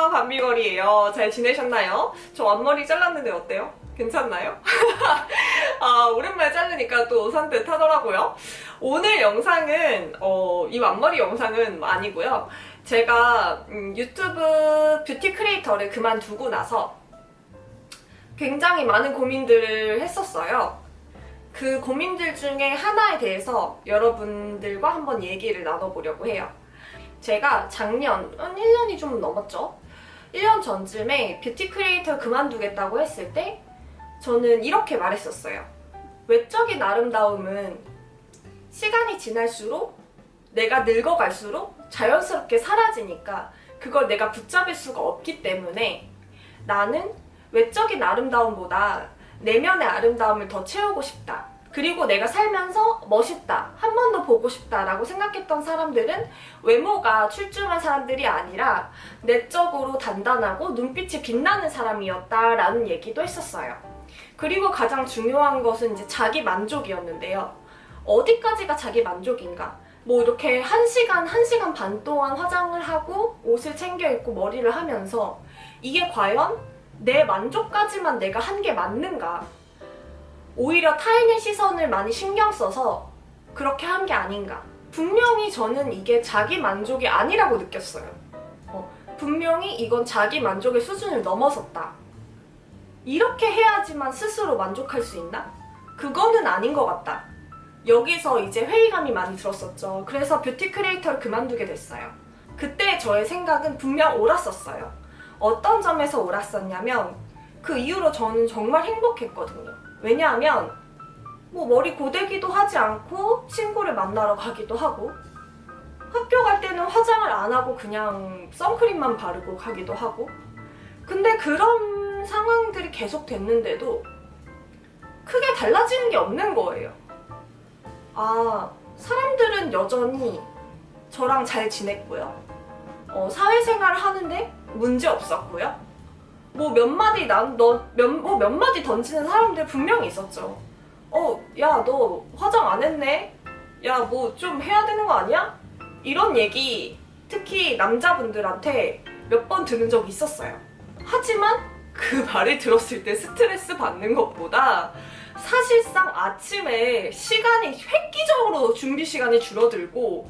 안녕하세요, 밤비걸이에요. 잘 지내셨나요? 저 앞머리 잘랐는데 어때요? 괜찮나요? 오랜만에 자르니까 또 산뜻 하더라고요. 오늘 영상은 이 앞머리 영상은 아니고요. 제가 유튜브 뷰티 크리에이터를 그만두고 나서 굉장히 많은 고민들을 했었어요. 그 고민들 중에 하나에 대해서 여러분들과 한번 얘기를 나눠보려고 해요. 제가 작년, 1년이 좀 넘었죠? 1년 전쯤에 뷰티 크리에이터 그만두겠다고 했을 때 저는 이렇게 말했었어요. 외적인 아름다움은 시간이 지날수록 내가 늙어갈수록 자연스럽게 사라지니까 그걸 내가 붙잡을 수가 없기 때문에 나는 외적인 아름다움보다 내면의 아름다움을 더 채우고 싶다. 그리고 내가 살면서 멋있다, 한 번 더 보고 싶다라고 생각했던 사람들은 외모가 출중한 사람들이 아니라 내적으로 단단하고 눈빛이 빛나는 사람이었다라는 얘기도 했었어요. 그리고 가장 중요한 것은 이제 자기 만족이었는데요. 어디까지가 자기 만족인가? 뭐 이렇게 1시간 반 동안 화장을 하고 옷을 챙겨 입고 머리를 하면서 이게 과연 내 만족까지만 내가 한 게 맞는가? 오히려 타인의 시선을 많이 신경 써서 그렇게 한 게 아닌가. 분명히 저는 이게 자기 만족이 아니라고 느꼈어요. 분명히 이건 자기 만족의 수준을 넘어섰다. 이렇게 해야지만 스스로 만족할 수 있나? 그거는 아닌 것 같다. 여기서 이제 회의감이 많이 들었었죠. 그래서 뷰티 크리에이터를 그만두게 됐어요. 그때 저의 생각은 분명 옳았었어요. 어떤 점에서 옳았었냐면 그 이후로 저는 정말 행복했거든요. 왜냐하면 뭐 머리 고데기도 하지 않고 친구를 만나러 가기도 하고 학교 갈 때는 화장을 안 하고 그냥 선크림만 바르고 가기도 하고 근데 그런 상황들이 계속 됐는데도 크게 달라지는 게 없는 거예요. 사람들은 여전히 저랑 잘 지냈고요. 사회생활을 하는데 문제 없었고요. 몇 마디 던지는 사람들 분명히 있었죠. 야, 너 화장 안 했네? 야, 뭐 좀 해야 되는 거 아니야? 이런 얘기 특히 남자분들한테 몇 번 들은 적이 있었어요. 하지만 그 말을 들었을 때 스트레스 받는 것보다 사실상 아침에 시간이 획기적으로 준비 시간이 줄어들고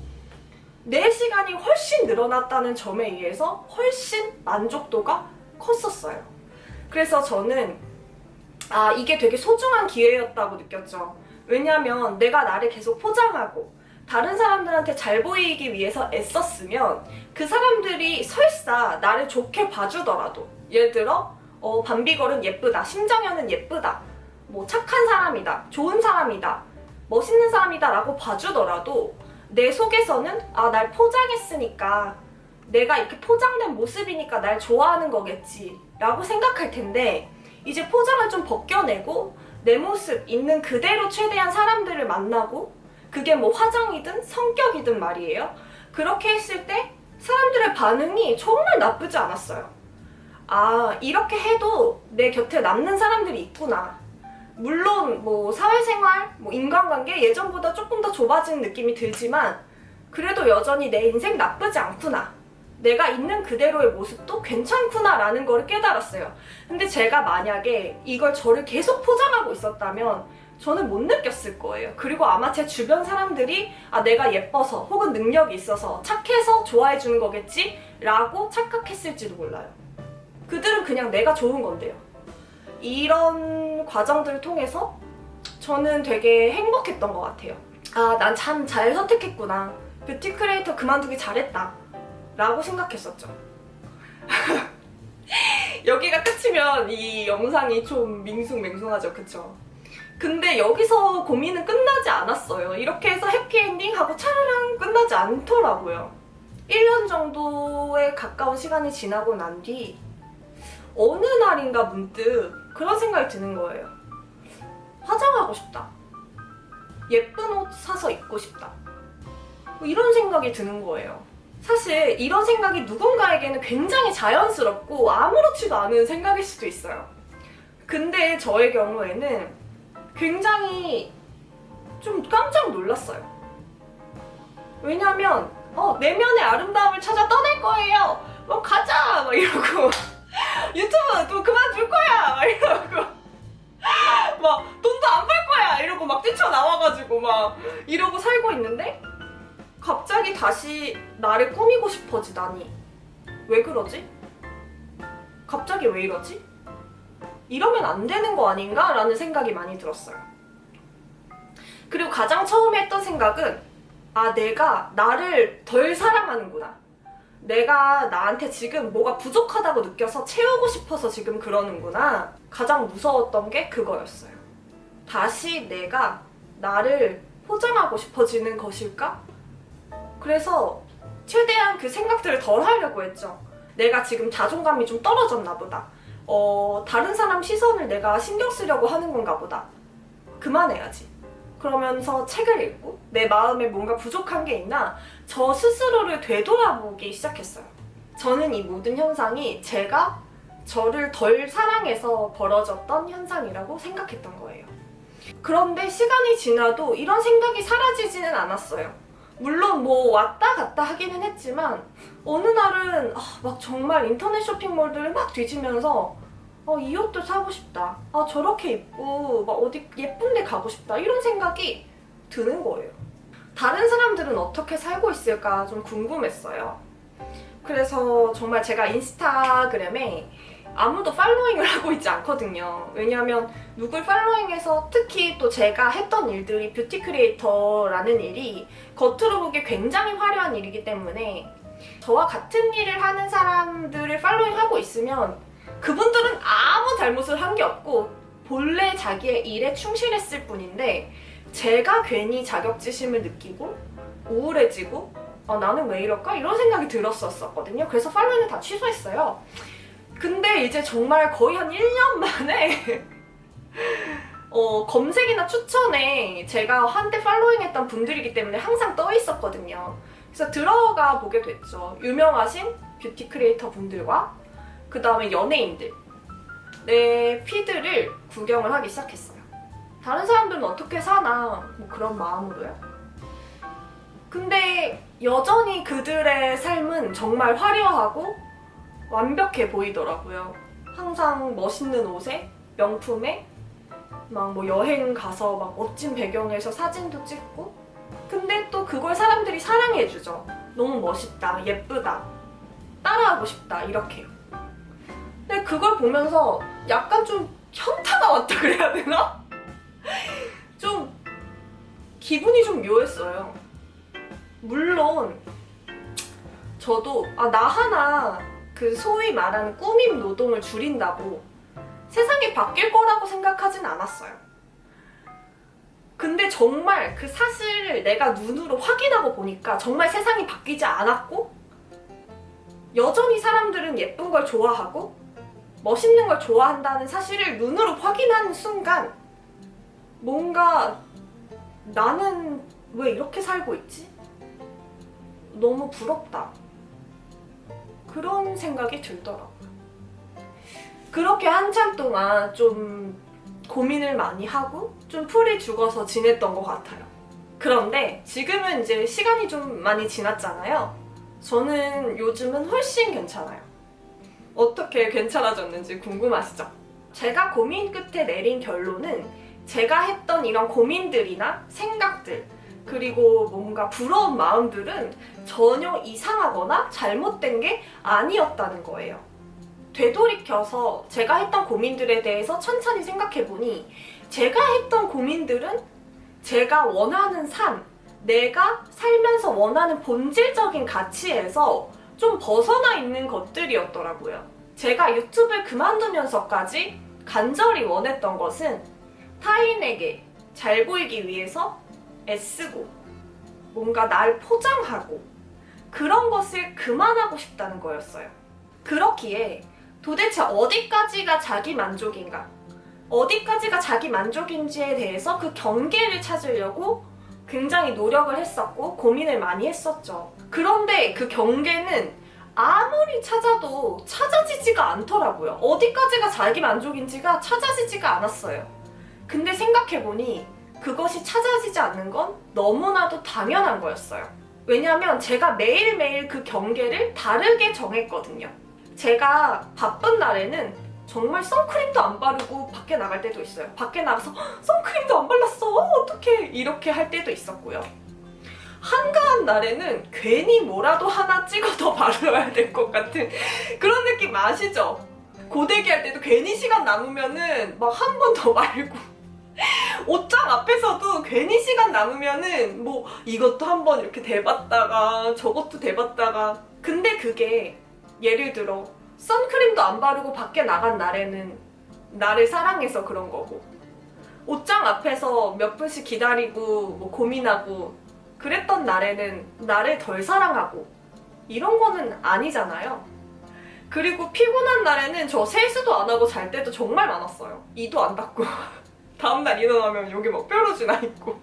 내 시간이 훨씬 늘어났다는 점에 의해서 훨씬 만족도가 컸었어요. 그래서 저는 이게 되게 소중한 기회였다고 느꼈죠. 왜냐면 내가 나를 계속 포장하고 다른 사람들한테 잘 보이기 위해서 애썼으면 그 사람들이 설사 나를 좋게 봐주더라도 예를 들어 밤비걸은 예쁘다, 심정현은 예쁘다, 뭐 착한 사람이다, 좋은 사람이다, 멋있는 사람이다 라고 봐주더라도 내 속에서는 날 포장했으니까 내가 이렇게 포장된 모습이니까 날 좋아하는 거겠지 라고 생각할 텐데 이제 포장을 좀 벗겨내고 내 모습 있는 그대로 최대한 사람들을 만나고 그게 뭐 화장이든 성격이든 말이에요. 그렇게 했을 때 사람들의 반응이 정말 나쁘지 않았어요. 이렇게 해도 내 곁에 남는 사람들이 있구나. 물론 뭐 사회생활, 뭐 인간관계 예전보다 조금 더 좁아지는 느낌이 들지만 그래도 여전히 내 인생 나쁘지 않구나. 내가 있는 그대로의 모습도 괜찮구나 라는 걸 깨달았어요. 근데 제가 만약에 이걸 저를 계속 포장하고 있었다면 저는 못 느꼈을 거예요. 그리고 아마 제 주변 사람들이 내가 예뻐서 혹은 능력이 있어서 착해서 좋아해 주는 거겠지? 라고 착각했을지도 몰라요. 그들은 그냥 내가 좋은 건데요. 이런 과정들을 통해서 저는 되게 행복했던 것 같아요. 난 참 잘 선택했구나. 뷰티 크리에이터 그만두기 잘했다. 라고 생각했었죠. 여기가 끝이면 이 영상이 좀 밍숭맹숭하죠, 그쵸? 근데 여기서 고민은 끝나지 않았어요. 이렇게 해서 해피엔딩하고 차라랑 끝나지 않더라고요. 1년 정도에 가까운 시간이 지나고 난 뒤 어느 날인가 문득 그런 생각이 드는 거예요. 화장하고 싶다. 예쁜 옷 사서 입고 싶다. 이런 생각이 드는 거예요. 사실 이런 생각이 누군가에게는 굉장히 자연스럽고 아무렇지도 않은 생각일 수도 있어요. 근데 저의 경우에는 굉장히 좀 깜짝 놀랐어요. 왜냐면 내면의 아름다움을 찾아 떠날 거예요. 가자! 막 이러고 다시 나를 꾸미고 싶어지다니. 왜 그러지? 갑자기 왜 이러지? 이러면 안 되는 거 아닌가? 라는 생각이 많이 들었어요. 그리고 가장 처음에 했던 생각은 내가 나를 덜 사랑하는구나. 내가 나한테 지금 뭐가 부족하다고 느껴서 채우고 싶어서 지금 그러는구나. 가장 무서웠던 게 그거였어요. 다시 내가 나를 포장하고 싶어지는 것일까? 그래서 최대한 그 생각들을 덜 하려고 했죠. 내가 지금 자존감이 좀 떨어졌나 보다. 다른 사람 시선을 내가 신경 쓰려고 하는 건가 보다. 그만해야지. 그러면서 책을 읽고 내 마음에 뭔가 부족한 게 있나 저 스스로를 되돌아보기 시작했어요. 저는 이 모든 현상이 제가 저를 덜 사랑해서 벌어졌던 현상이라고 생각했던 거예요. 그런데 시간이 지나도 이런 생각이 사라지지는 않았어요. 물론 뭐 왔다 갔다 하기는 했지만 어느 날은 막 정말 인터넷 쇼핑몰들을 막 뒤지면서 이 옷도 사고 싶다. 저렇게 입고 막 어디 예쁜 데 가고 싶다. 이런 생각이 드는 거예요. 다른 사람들은 어떻게 살고 있을까 좀 궁금했어요. 그래서 정말 제가 인스타그램에 아무도 팔로잉을 하고 있지 않거든요. 왜냐하면 누굴 팔로잉해서 특히 또 제가 했던 일들이 뷰티 크리에이터라는 일이 겉으로 보기 굉장히 화려한 일이기 때문에 저와 같은 일을 하는 사람들을 팔로잉하고 있으면 그분들은 아무 잘못을 한 게 없고 본래 자기의 일에 충실했을 뿐인데 제가 괜히 자격지심을 느끼고 우울해지고 나는 왜 이럴까? 이런 생각이 들었었거든요. 그래서 팔로잉을 다 취소했어요. 근데 이제 정말 거의 한 1년 만에 검색이나 추천에 제가 한때 팔로잉했던 분들이기 때문에 항상 떠 있었거든요. 그래서 들어가 보게 됐죠. 유명하신 뷰티 크리에이터 분들과 그 다음에 연예인들 내 피드를 구경을 하기 시작했어요. 다른 사람들은 어떻게 사나 뭐 그런 마음으로요. 근데 여전히 그들의 삶은 정말 화려하고 완벽해 보이더라고요. 항상 멋있는 옷에 명품에 막 뭐 여행 가서 막 멋진 배경에서 사진도 찍고 근데 또 그걸 사람들이 사랑해주죠. 너무 멋있다, 예쁘다, 따라하고 싶다 이렇게요. 근데 그걸 보면서 약간 좀 현타가 왔다 그래야 되나? 좀 기분이 좀 묘했어요. 물론 저도 나 하나 그 소위 말하는 꾸밈 노동을 줄인다고 세상이 바뀔 거라고 생각하진 않았어요. 근데 정말 그 사실을 내가 눈으로 확인하고 보니까 정말 세상이 바뀌지 않았고 여전히 사람들은 예쁜 걸 좋아하고 멋있는 걸 좋아한다는 사실을 눈으로 확인하는 순간 뭔가 나는 왜 이렇게 살고 있지? 너무 부럽다. 그런 생각이 들더라고요. 그렇게 한참 동안 좀 고민을 많이 하고 좀 풀이 죽어서 지냈던 것 같아요. 그런데 지금은 이제 시간이 좀 많이 지났잖아요. 저는 요즘은 훨씬 괜찮아요. 어떻게 괜찮아졌는지 궁금하시죠? 제가 고민 끝에 내린 결론은 제가 했던 이런 고민들이나 생각들 그리고 뭔가 부러운 마음들은 전혀 이상하거나 잘못된 게 아니었다는 거예요. 되돌이켜서 제가 했던 고민들에 대해서 천천히 생각해보니 제가 했던 고민들은 제가 원하는 삶, 내가 살면서 원하는 본질적인 가치에서 좀 벗어나 있는 것들이었더라고요. 제가 유튜브를 그만두면서까지 간절히 원했던 것은 타인에게 잘 보이기 위해서 애쓰고 뭔가 날 포장하고 그런 것을 그만하고 싶다는 거였어요. 그렇기에 도대체 어디까지가 자기 만족인가? 어디까지가 자기 만족인지에 대해서 그 경계를 찾으려고 굉장히 노력을 했었고 고민을 많이 했었죠. 그런데 그 경계는 아무리 찾아도 찾아지지가 않더라고요. 어디까지가 자기 만족인지가 찾아지지가 않았어요. 근데 생각해보니 그것이 찾아지지 않는 건 너무나도 당연한 거였어요. 왜냐하면 제가 매일매일 그 경계를 다르게 정했거든요. 제가 바쁜 날에는 정말 선크림도 안 바르고 밖에 나갈 때도 있어요. 밖에 나가서 선크림도 안 발랐어 어떡해 이렇게 할 때도 있었고요. 한가한 날에는 괜히 뭐라도 하나 찍어서 말아야 될 것 같은 그런 느낌 아시죠? 고데기 할 때도 괜히 시간 남으면은 막 한 번 더 말고 옷장 앞에서도 괜히 시간 남으면은 뭐 이것도 한번 이렇게 대봤다가 저것도 대봤다가 근데 그게 예를 들어 선크림도 안 바르고 밖에 나간 날에는 나를 사랑해서 그런 거고 옷장 앞에서 몇 분씩 기다리고 뭐 고민하고 그랬던 날에는 나를 덜 사랑하고 이런 거는 아니잖아요. 그리고 피곤한 날에는 저 세수도 안 하고 잘 때도 정말 많았어요. 이도 안 닦고 다음날 일어나면 여기 막 뾰루지 나 있고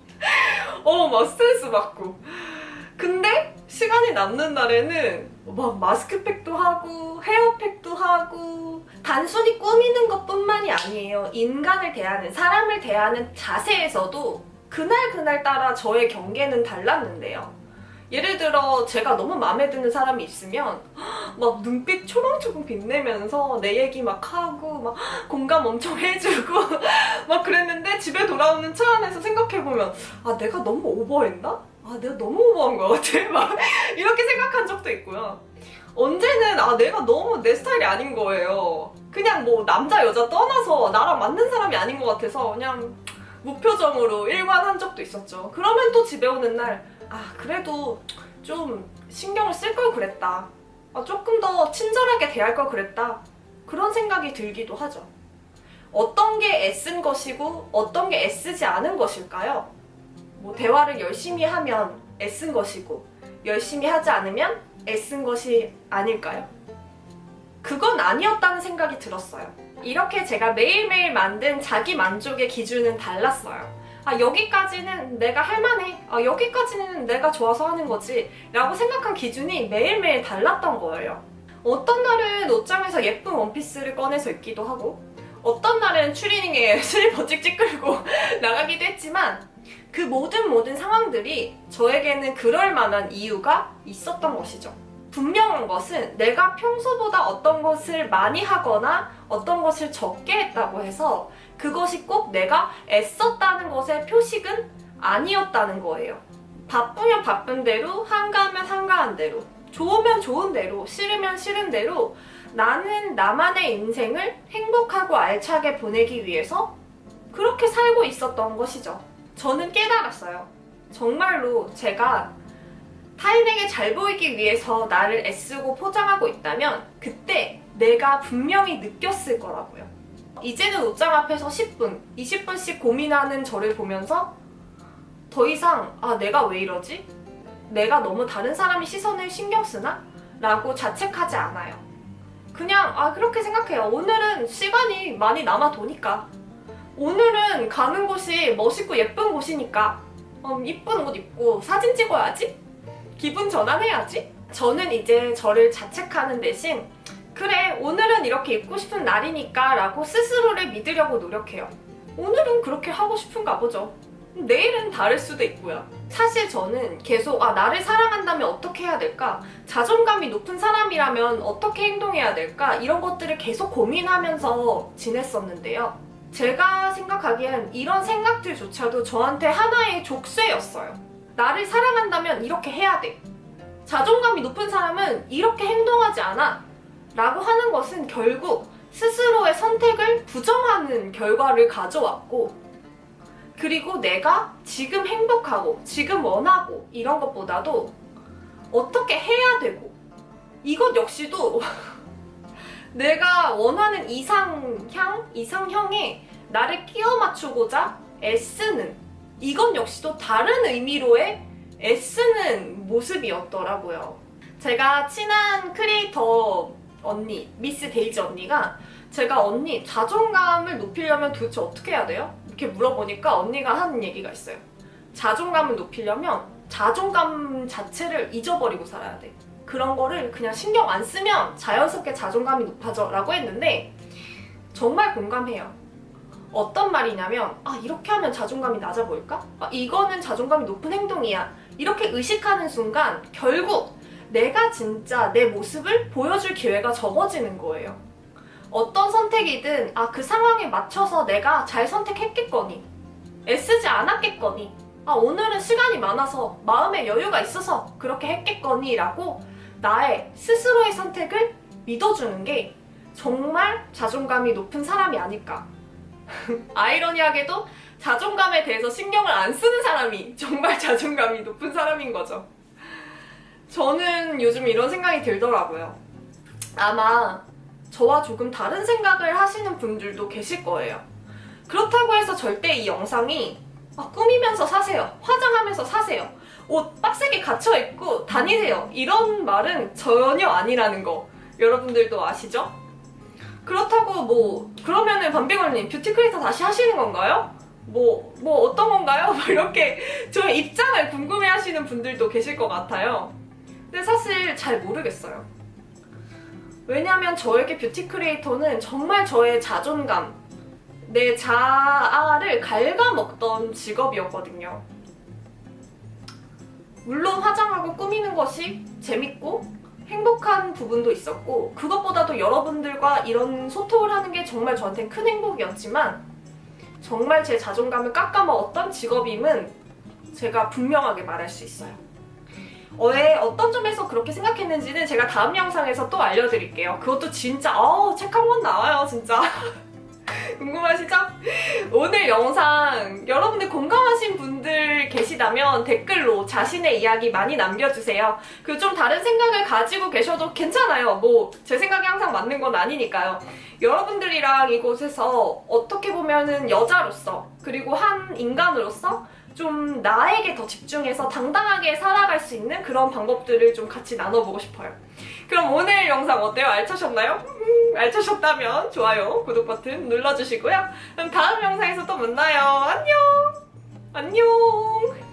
막 스트레스 받고 근데 시간이 남는 날에는 막 마스크팩도 하고 헤어팩도 하고 단순히 꾸미는 것뿐만이 아니에요. 인간을 대하는 사람을 대하는 자세에서도 그날 따라 저의 경계는 달랐는데요. 예를 들어 제가 너무 마음에 드는 사람이 있으면 막 눈빛 초롱초롱 빛내면서 내 얘기 막 하고 막 공감 엄청 해주고 막 그랬는데 집에 돌아오는 차 안에서 생각해보면 아 내가 너무 오버했나? 아 내가 너무 오버한 것 같아? 막 이렇게 생각한 적도 있고요. 언제는 아 내가 너무 내 스타일이 아닌 거예요. 그냥 뭐 남자 여자 떠나서 나랑 맞는 사람이 아닌 것 같아서 그냥 무표정으로 일관한 적도 있었죠. 그러면 또 집에 오는 날 아 그래도 좀 신경을 쓸 걸 그랬다. 아, 조금 더 친절하게 대할 걸 그랬다. 그런 생각이 들기도 하죠. 어떤 게 애쓴 것이고 어떤 게 애쓰지 않은 것일까요? 뭐 대화를 열심히 하면 애쓴 것이고 열심히 하지 않으면 애쓴 것이 아닐까요? 그건 아니었다는 생각이 들었어요. 이렇게 제가 매일매일 만든 자기 만족의 기준은 달랐어요. 아 여기까지는 내가 할만해. 아 여기까지는 내가 좋아서 하는 거지 라고 생각한 기준이 매일매일 달랐던 거예요. 어떤 날은 옷장에서 예쁜 원피스를 꺼내서 입기도 하고 어떤 날은 추리닝에 슬리퍼 찍찍 끌고 나가기도 했지만 그 모든 상황들이 저에게는 그럴 만한 이유가 있었던 것이죠. 분명한 것은 내가 평소보다 어떤 것을 많이 하거나 어떤 것을 적게 했다고 해서 그것이 꼭 내가 애썼다는 것의 표식은 아니었다는 거예요. 바쁘면 바쁜 대로, 한가하면 한가한 대로, 좋으면 좋은 대로, 싫으면 싫은 대로 나는 나만의 인생을 행복하고 알차게 보내기 위해서 그렇게 살고 있었던 것이죠. 저는 깨달았어요. 정말로 제가 타인에게 잘 보이기 위해서 나를 애쓰고 포장하고 있다면 그때 내가 분명히 느꼈을 거라고요. 이제는 옷장 앞에서 10분, 20분씩 고민하는 저를 보면서 더 이상 아 내가 왜 이러지? 내가 너무 다른 사람의 시선을 신경 쓰나? 라고 자책하지 않아요. 그냥 아 그렇게 생각해요. 오늘은 시간이 많이 남아 도니까 오늘은 가는 곳이 멋있고 예쁜 곳이니까 이쁜 옷 입고 사진 찍어야지? 기분 전환해야지? 저는 이제 저를 자책하는 대신 그래 오늘은 이렇게 입고 싶은 날이니까 라고 스스로를 믿으려고 노력해요. 오늘은 그렇게 하고 싶은가 보죠. 내일은 다를 수도 있고요. 사실 저는 계속 나를 사랑한다면 어떻게 해야 될까? 자존감이 높은 사람이라면 어떻게 행동해야 될까? 이런 것들을 계속 고민하면서 지냈었는데요. 제가 생각하기엔 이런 생각들조차도 저한테 하나의 족쇄였어요. 나를 사랑한다면 이렇게 해야 돼. 자존감이 높은 사람은 이렇게 행동하지 않아. 라고 하는 것은 결국 스스로의 선택을 부정하는 결과를 가져왔고 그리고 내가 지금 행복하고 지금 원하고 이런 것보다도 어떻게 해야 되고 이것 역시도 내가 원하는 이상형에 나를 끼워 맞추고자 애쓰는 이건 역시도 다른 의미로의 애쓰는 모습이었더라고요. 제가 친한 크리에이터 언니, 미스 데이지 언니가 제가 언니 자존감을 높이려면 도대체 어떻게 해야 돼요? 이렇게 물어보니까 언니가 하는 얘기가 있어요. 자존감을 높이려면 자존감 자체를 잊어버리고 살아야 돼. 그런 거를 그냥 신경 안 쓰면 자연스럽게 자존감이 높아져 라고 했는데 정말 공감해요. 어떤 말이냐면 이렇게 하면 자존감이 낮아 보일까? 이거는 자존감이 높은 행동이야. 이렇게 의식하는 순간 결국 내가 진짜 내 모습을 보여줄 기회가 적어지는 거예요. 어떤 선택이든 그 상황에 맞춰서 내가 잘 선택했겠거니 애쓰지 않았겠거니 오늘은 시간이 많아서 마음의 여유가 있어서 그렇게 했겠거니 라고 나의 스스로의 선택을 믿어주는 게 정말 자존감이 높은 사람이 아닐까. 아이러니하게도 자존감에 대해서 신경을 안 쓰는 사람이 정말 자존감이 높은 사람인 거죠. 저는 요즘 이런 생각이 들더라고요. 아마 저와 조금 다른 생각을 하시는 분들도 계실 거예요. 그렇다고 해서 절대 이 영상이 꾸미면서 사세요, 화장하면서 사세요, 옷 빡세게 갖춰입고 다니세요, 이런 말은 전혀 아니라는 거 여러분들도 아시죠? 그렇다고 그러면은 밤비걸님 뷰티 크리에이터 다시 하시는 건가요? 어떤 건가요? 이렇게 저의 입장을 궁금해 하시는 분들도 계실 것 같아요. 근데 사실 잘 모르겠어요. 왜냐면 저에게 뷰티 크리에이터는 정말 저의 자존감, 내 자아를 갉아먹던 직업이었거든요. 물론 화장하고 꾸미는 것이 재밌고 행복한 부분도 있었고, 그것보다도 여러분들과 이런 소통을 하는 게 정말 저한테는 큰 행복이었지만, 정말 제 자존감을 깎아먹었던 직업임은 제가 분명하게 말할 수 있어요. 어떤 점에서 그렇게 생각했는지는 제가 다음 영상에서 또 알려드릴게요. 그것도 진짜 책 한 권 나와요, 진짜. 궁금하시죠? 오늘 영상 여러분들 공감하신 분들 계시다면 댓글로 자신의 이야기 많이 남겨주세요. 그리고 좀 다른 생각을 가지고 계셔도 괜찮아요. 제 생각이 항상 맞는 건 아니니까요. 여러분들이랑 이곳에서 어떻게 보면은 여자로서, 그리고 한 인간으로서 좀 나에게 더 집중해서 당당하게 살아갈 수 있는 그런 방법들을 좀 같이 나눠보고 싶어요. 그럼 오늘 영상 어때요? 알차셨나요? 알차셨다면 좋아요, 구독 버튼 눌러주시고요. 그럼 다음 영상에서 또 만나요. 안녕! 안녕!